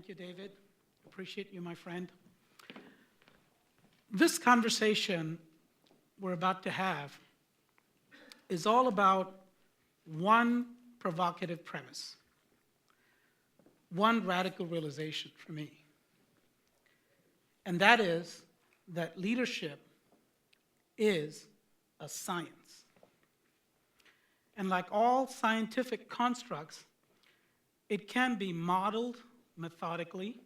Thank you, David. Appreciate you, my friend. This conversation we're about to have is all about one provocative premise, one radical realization for me. And that is that leadership is a science. And like all scientific constructs, it can be modeled methodically,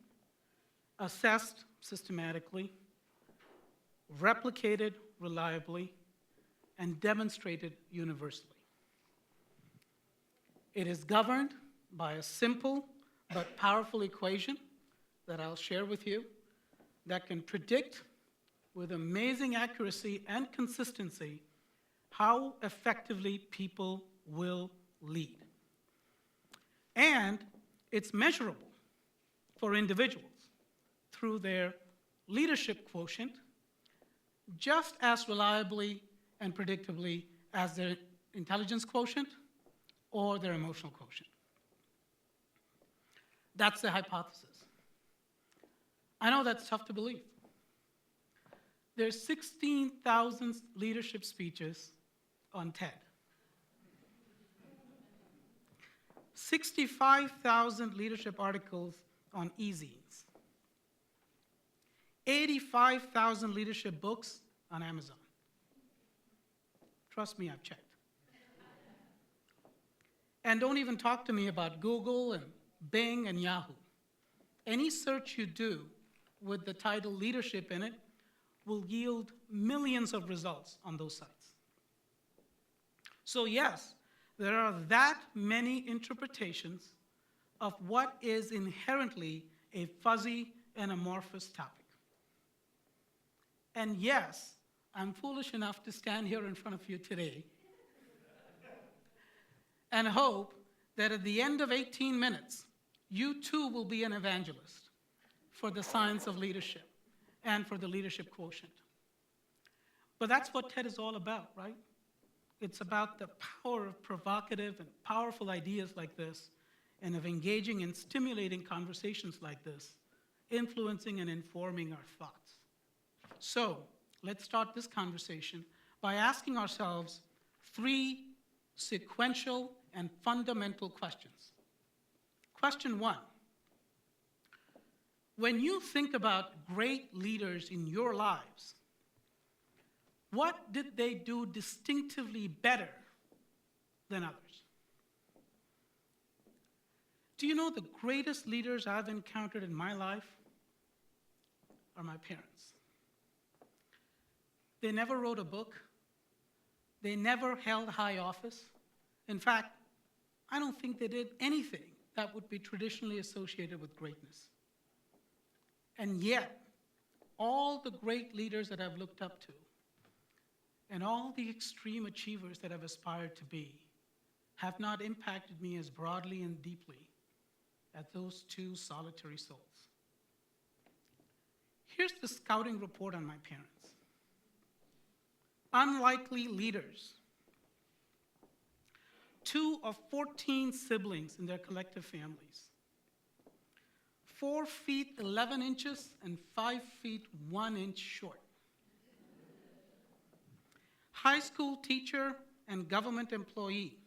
assessed systematically, replicated reliably, and demonstrated universally. It is governed by a simple but powerful equation that I'll share with you that can predict with amazing accuracy and consistency how effectively people will lead. And it's measurable for individuals through their leadership quotient just as reliably and predictably as their intelligence quotient or their emotional quotient. That's the hypothesis. I know that's tough to believe. There's 16,000 leadership speeches on TED. 65,000 leadership articles on e-zines. 85,000 leadership books on Amazon. Trust me, I've checked. And don't even talk to me about Google and Bing and Yahoo. Any search you do with the title leadership in it will yield millions of results on those sites. So yes, there are that many interpretations of what is inherently a fuzzy and amorphous topic. And yes, I'm foolish enough to stand here in front of you today and hope that at the end of 18 minutes, you too will be an evangelist for the science of leadership and for the leadership quotient. But that's what TED is all about, right? It's about the power of provocative and powerful ideas like this, and of engaging and stimulating conversations like this, influencing and informing our thoughts. So let's start this conversation by asking ourselves 3 sequential and fundamental questions. Question 1. When you think about great leaders in your lives, what did they do distinctively better than others? Do you know the greatest leaders I've encountered in my life are my parents? They never wrote a book. They never held high office. In fact, I don't think they did anything that would be traditionally associated with greatness. And yet, all the great leaders that I've looked up to, and all the extreme achievers that I've aspired to be, have not impacted me as broadly and deeply as those 2 solitary souls. Here's the scouting report on my parents. Unlikely leaders. 2 of 14 siblings in their collective families. 4 feet 11 inches and 5 feet 1 inch short. High school teacher and government employee.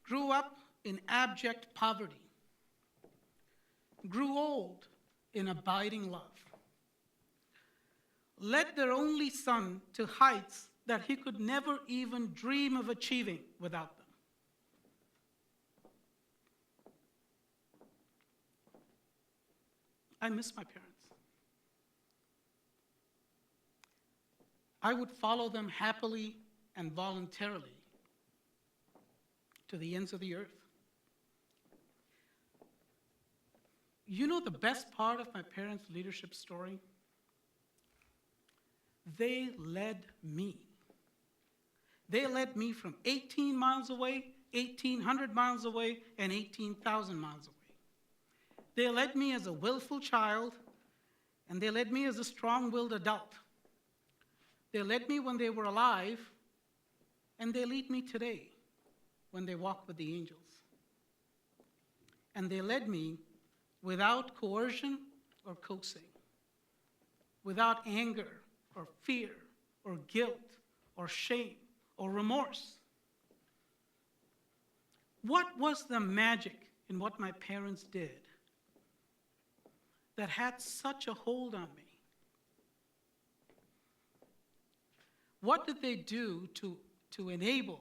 Grew up in abject poverty. Grew old in abiding love. Led their only son to heights that he could never even dream of achieving without them. I miss my parents. I would follow them happily and voluntarily to the ends of the earth. You know the best part of my parents' leadership story? They led me. They led me from 18 miles away, 1,800 miles away, and 18,000 miles away. They led me as a willful child, and they led me as a strong-willed adult. They led me when they were alive, and they lead me today when they walk with the angels. And they led me without coercion or coaxing, without anger or fear or guilt or shame or remorse. What was the magic in what my parents did that had such a hold on me? What did they do to enable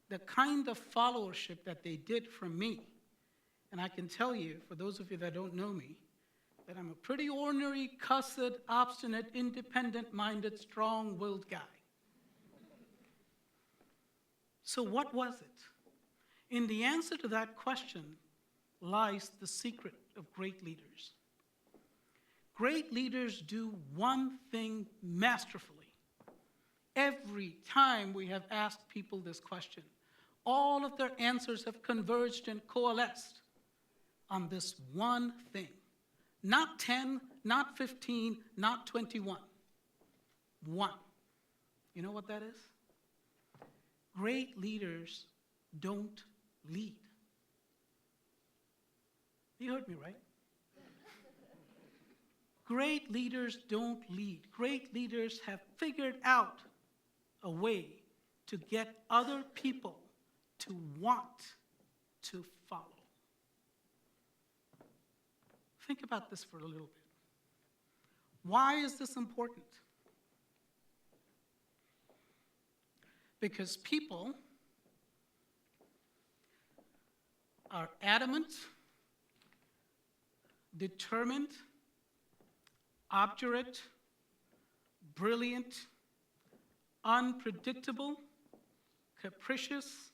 the kind of followership that they did from me? And I can tell you, for those of you that don't know me, that I'm a pretty ornery, cussed, obstinate, independent-minded, strong-willed guy. So what was it? In the answer to that question lies the secret of great leaders. Great leaders do one thing masterfully. Every time we have asked people this question, all of their answers have converged and coalesced on this one thing. Not 10, not 15, not 21. One. You know what that is? Great leaders don't lead. You heard me, right? Great leaders don't lead. Great leaders have figured out a way to get other people to want to follow. Think about this for a little bit. Why is this important? Because people are adamant, determined, obdurate, brilliant, unpredictable, capricious,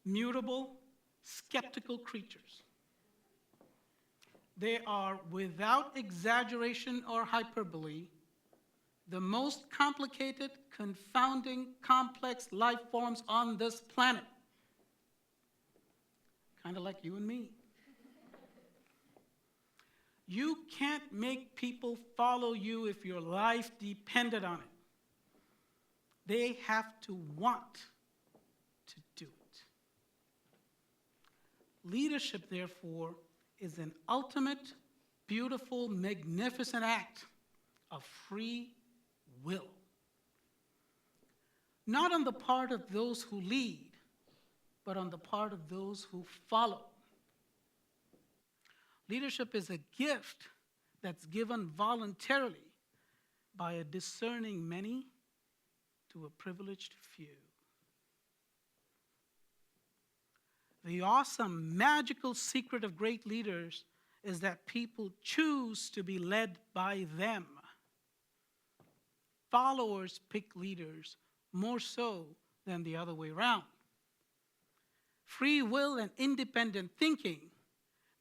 mutable, skeptical creatures. They are, without exaggeration or hyperbole, the most complicated, confounding, complex life forms on this planet. Kind of like you and me. You can't make people follow you if your life depended on it. They have to want to do it. Leadership, therefore, is an ultimate, beautiful, magnificent act of free will. Not on the part of those who lead, but on the part of those who follow. Leadership is a gift that's given voluntarily by a discerning many to a privileged few. The awesome, magical secret of great leaders is that people choose to be led by them. Followers pick leaders more so than the other way around. Free will and independent thinking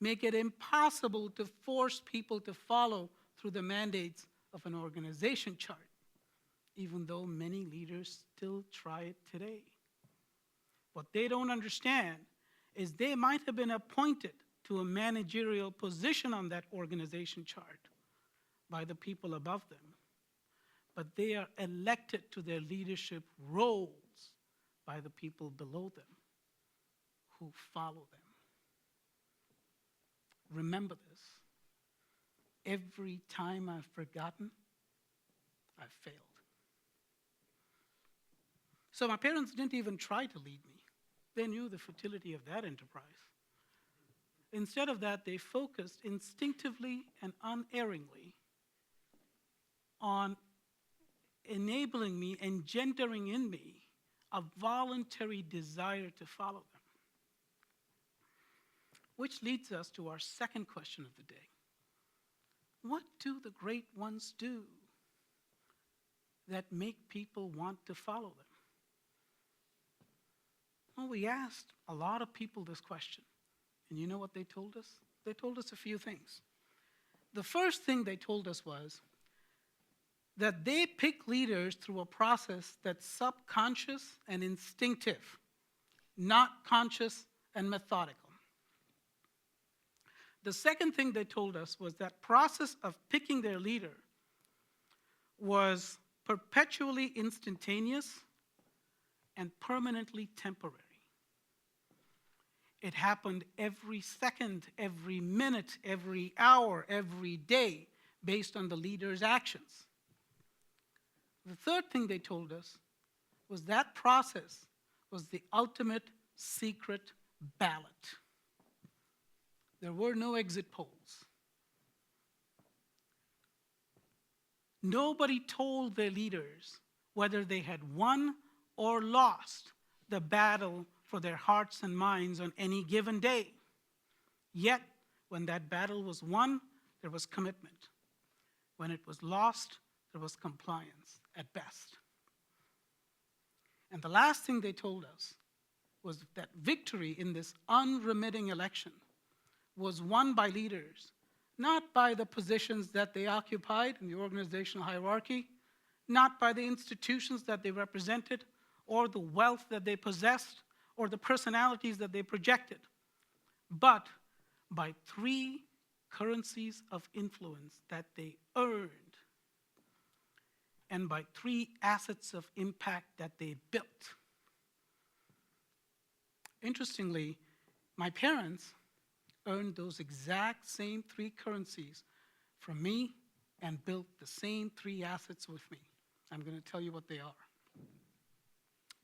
make it impossible to force people to follow through the mandates of an organization chart, even though many leaders still try it today. What they don't understand is they might have been appointed to a managerial position on that organization chart by the people above them, but they are elected to their leadership roles by the people below them who follow them. Remember this. Every time I've forgotten, I've failed. So my parents didn't even try to lead me. They knew the futility of that enterprise. Instead of that, they focused instinctively and unerringly on enabling me, engendering in me a voluntary desire to follow them. Which leads us to our second question of the day. What do the great ones do that make people want to follow them? Well, we asked a lot of people this question, and you know what they told us? They told us a few things. The first thing they told us was that they pick leaders through a process that's subconscious and instinctive, not conscious and methodical. The second thing they told us was that process of picking their leader was perpetually instantaneous and permanently temporary. It happened every second, every minute, every hour, every day, based on the leader's actions. The third thing they told us was that process was the ultimate secret ballot. There were no exit polls. Nobody told their leaders whether they had won or lost the battle for their hearts and minds on any given day. Yet, when that battle was won, there was commitment. When it was lost, there was compliance at best. And the last thing they told us was that victory in this unremitting election was won by leaders, not by the positions that they occupied in the organizational hierarchy, not by the institutions that they represented, or the wealth that they possessed, or the personalities that they projected, but by 3 currencies of influence that they earned, and by 3 assets of impact that they built. Interestingly, my parents earned those exact same 3 currencies from me and built the same 3 assets with me. I'm going to tell you what they are.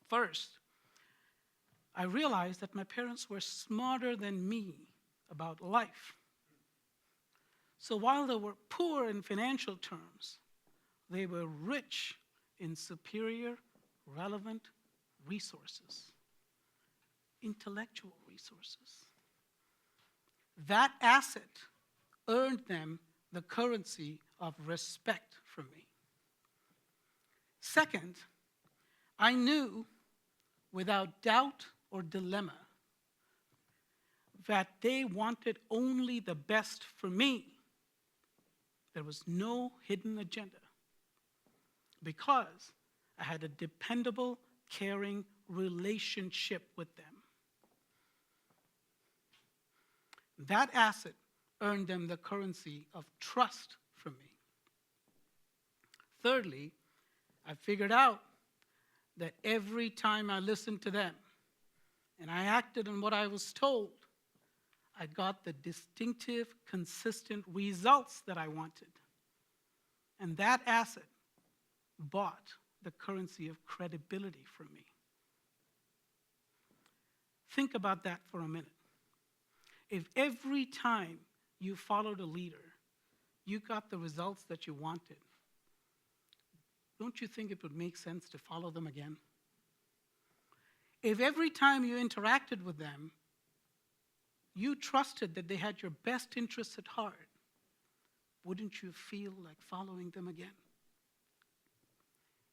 First, I realized that my parents were smarter than me about life. So while they were poor in financial terms, they were rich in superior, relevant resources, intellectual resources. That asset earned them the currency of respect from me. Second, I knew without doubt or dilemma that they wanted only the best for me. There was no hidden agenda because I had a dependable, caring relationship with them. That asset earned them the currency of trust from me. Thirdly, I figured out that every time I listened to them and I acted on what I was told, I got the distinctive, consistent results that I wanted. And that asset bought the currency of credibility from me. Think about that for a minute. If every time you followed a leader, you got the results that you wanted, don't you think it would make sense to follow them again? If every time you interacted with them, you trusted that they had your best interests at heart, wouldn't you feel like following them again?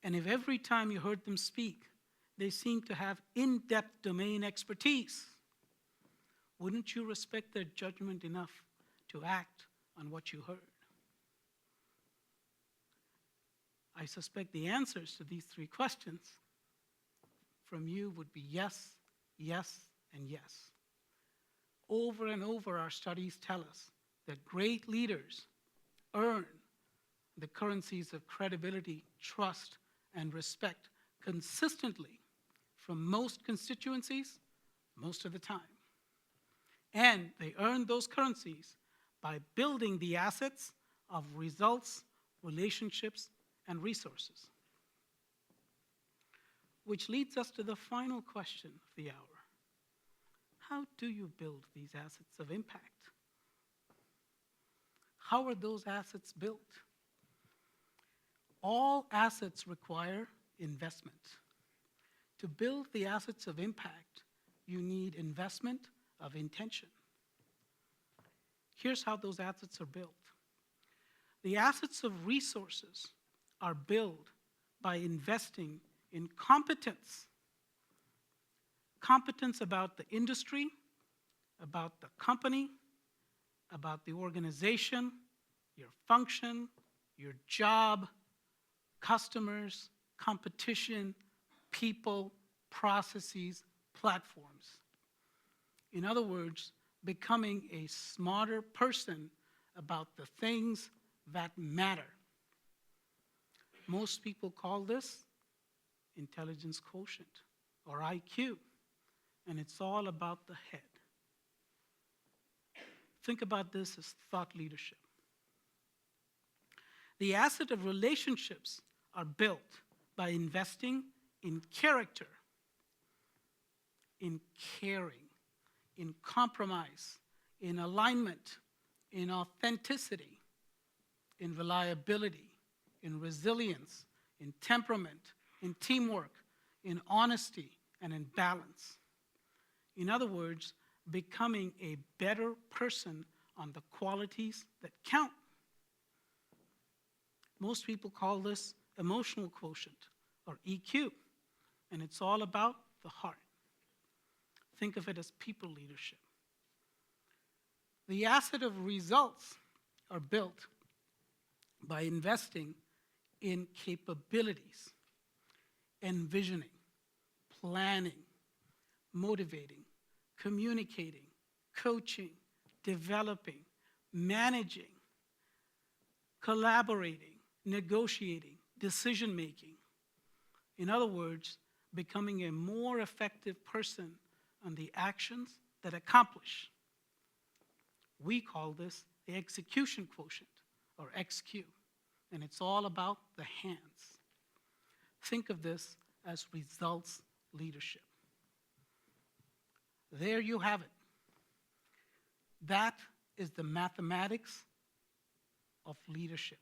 And if every time you heard them speak, they seemed to have in-depth domain expertise, wouldn't you respect their judgment enough to act on what you heard? I suspect the answers to these 3 questions from you would be yes, yes, and yes. Over and over, our studies tell us that great leaders earn the currencies of credibility, trust, and respect consistently from most constituencies, most of the time. And they earn those currencies by building the assets of results, relationships, and resources. Which leads us to the final question of the hour. How do you build these assets of impact? How are those assets built? All assets require investment. To build the assets of impact, you need investment of intention. Here's how those assets are built. The assets of resources are built by investing in competence. Competence about the industry, about the company, about the organization, your function, your job, customers, competition, people, processes, platforms. In other words, becoming a smarter person about the things that matter. Most people call this Intelligence Quotient, or IQ, and it's all about the head. Think about this as thought leadership. The asset of relationships are built by investing in character, in caring, in compromise, in alignment, in authenticity, in reliability, in resilience, in temperament, in teamwork, in honesty, and in balance. In other words, becoming a better person on the qualities that count. Most people call this emotional quotient, or EQ, and it's all about the heart. Think of it as people leadership. The asset of results are built by investing in capabilities, envisioning, planning, motivating, communicating, coaching, developing, managing, collaborating, negotiating, decision-making. In other words, becoming a more effective person on the actions that accomplish. We call this the execution quotient, or XQ, and it's all about the hands. Think of this as results leadership. There you have it. That is the mathematics of leadership.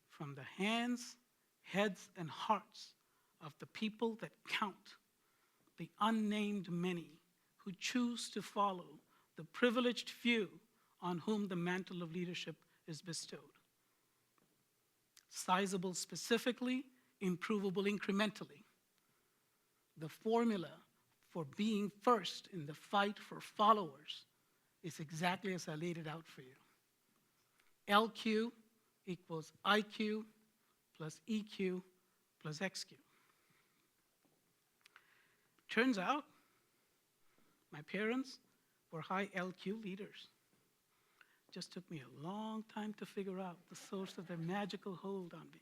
From the hands, heads, and hearts of the people that count, the unnamed many who choose to follow the privileged few on whom the mantle of leadership is bestowed. Sizable specifically, improvable incrementally. The formula for being first in the fight for followers is exactly as I laid it out for you. LQ equals IQ plus EQ plus XQ. Turns out, my parents were high LQ leaders. Just took me a long time to figure out the source of their magical hold on me.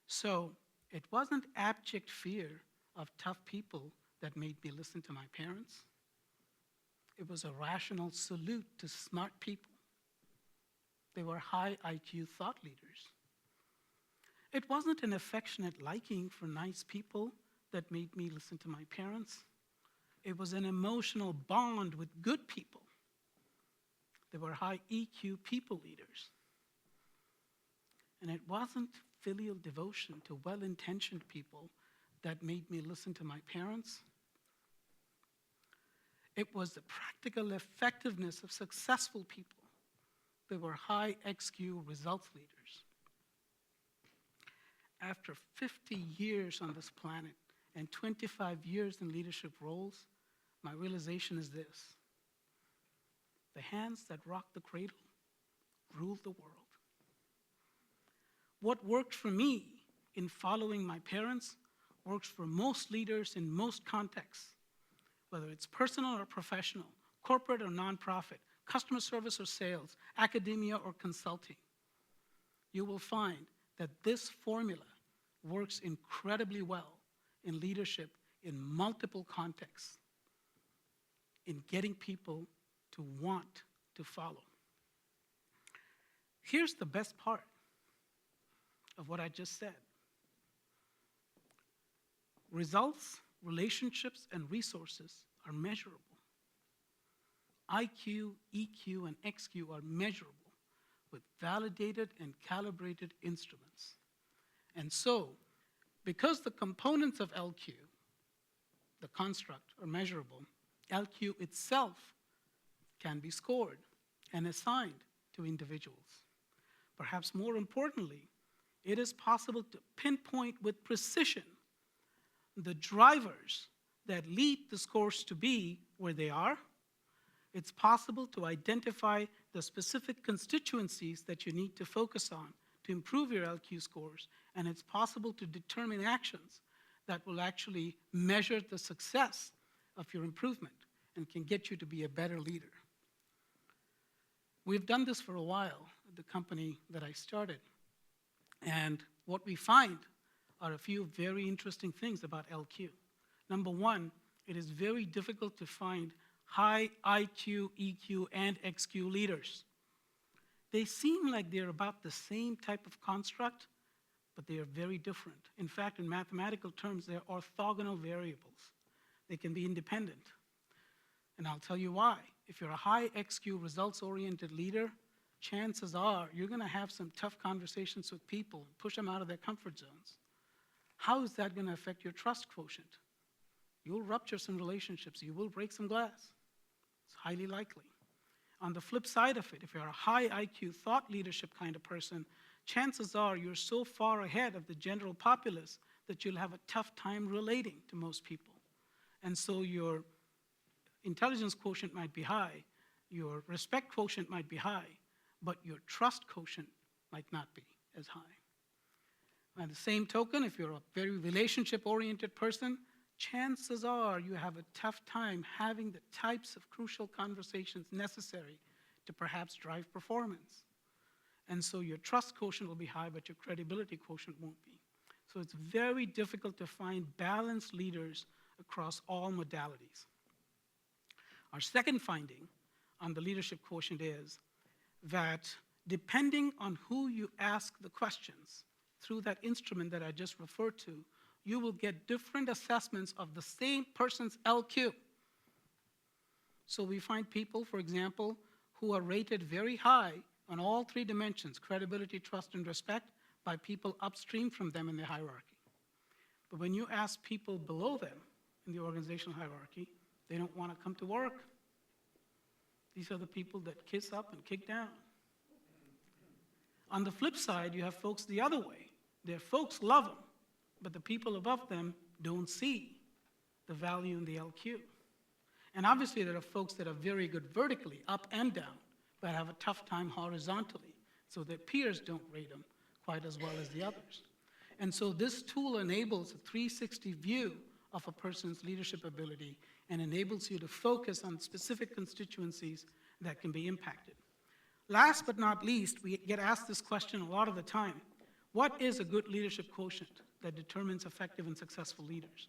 So it wasn't abject fear of tough people that made me listen to my parents. It was a rational salute to smart people. They were high IQ thought leaders. It wasn't an affectionate liking for nice people that made me listen to my parents. It was an emotional bond with good people. They were high EQ people leaders. And it wasn't filial devotion to well-intentioned people that made me listen to my parents. It was the practical effectiveness of successful people. They were high XQ results leaders. After 50 years on this planet and 25 years in leadership roles, my realization is this: the hands that rock the cradle rule the world. What worked for me in following my parents works for most leaders in most contexts, whether it's personal or professional, corporate or nonprofit, customer service or sales, academia or consulting. You will find that this formula works incredibly well in leadership in multiple contexts, in getting people to want to follow. Here's the best part of what I just said. Results, relationships, and resources are measurable. IQ, EQ, and XQ are measurable with validated and calibrated instruments. And so, because the components of LQ, the construct, are measurable, LQ itself can be scored and assigned to individuals. Perhaps more importantly, it is possible to pinpoint with precision the drivers that lead the scores to be where they are. It's possible to identify the specific constituencies that you need to focus on to improve your LQ scores, and it's possible to determine actions that will actually measure the success of your improvement and can get you to be a better leader. We've done this for a while at the company that I started, and what we find are a few very interesting things about LQ. Number one, it is very difficult to find high IQ, EQ, and XQ leaders. They seem like they're about the same type of construct, but they are very different. In fact, in mathematical terms, they're orthogonal variables. They can be independent. And I'll tell you why. If you're a high XQ results-oriented leader, chances are you're going to have some tough conversations with people and push them out of their comfort zones. How is that going to affect your trust quotient? You'll rupture some relationships. You will break some glass. It's highly likely. On the flip side of it, if you're a high IQ thought leadership kind of person, chances are you're so far ahead of the general populace that you'll have a tough time relating to most people. And so your intelligence quotient might be high, your respect quotient might be high, but your trust quotient might not be as high. By the same token, if you're a very relationship-oriented person, chances are you have a tough time having the types of crucial conversations necessary to perhaps drive performance. And so your trust quotient will be high, but your credibility quotient won't be. So it's very difficult to find balanced leaders across all modalities. Our second finding on the leadership quotient is that depending on who you ask the questions through that instrument that I just referred to, you will get different assessments of the same person's LQ. So we find people, for example, who are rated very high on all three dimensions, credibility, trust, and respect, by people upstream from them in the hierarchy. But when you ask people below them in the organizational hierarchy, they don't want to come to work. These are the people that kiss up and kick down. On the flip side, you have folks the other way. Their folks love them, but the people above them don't see the value in the LQ. And obviously there are folks that are very good vertically, up and down, but have a tough time horizontally, so their peers don't rate them quite as well as the others. And so this tool enables a 360 view of a person's leadership ability and enables you to focus on specific constituencies that can be impacted. Last but not least, we get asked this question a lot of the time. What is a good leadership quotient that determines effective and successful leaders?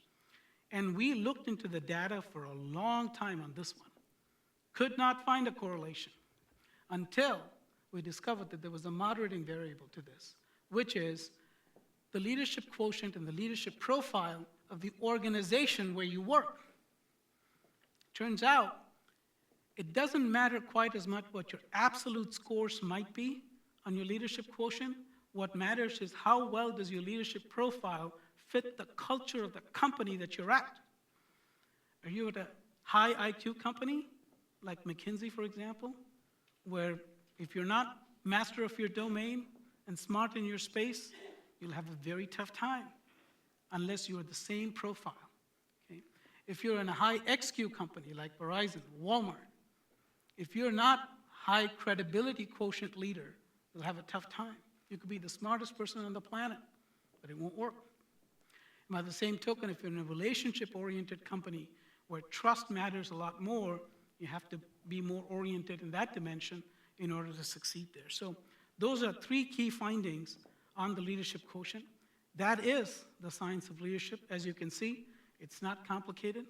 And we looked into the data for a long time on this one. Could not find a correlation until we discovered that there was a moderating variable to this, which is the leadership quotient and the leadership profile of the organization where you work. Turns out, it doesn't matter quite as much what your absolute scores might be on your leadership quotient. What matters is how well does your leadership profile fit the culture of the company that you're at. Are you at a high IQ company, like McKinsey, for example, where if you're not master of your domain and smart in your space, you'll have a very tough time unless you're the same profile. Okay? If you're in a high XQ company like Verizon, Walmart, if you're not high credibility quotient leader, you'll have a tough time. You could be the smartest person on the planet, but it won't work. And by the same token, if you're in a relationship-oriented company where trust matters a lot more, you have to be more oriented in that dimension in order to succeed there. So those are three key findings on the leadership quotient. That is the science of leadership. As you can see, it's not complicated.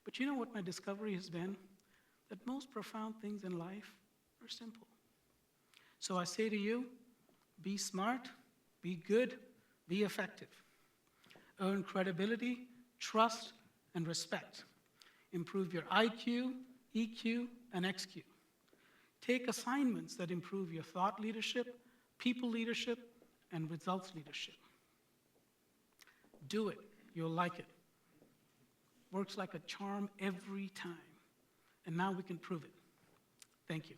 But you know what my discovery has been? That most profound things in life are simple. So I say to you, be smart, be good, be effective. Earn credibility, trust, and respect. Improve your IQ, EQ, and XQ. Take assignments that improve your thought leadership, people leadership, and results leadership. Do it. You'll like it. Works like a charm every time. And now we can prove it. Thank you.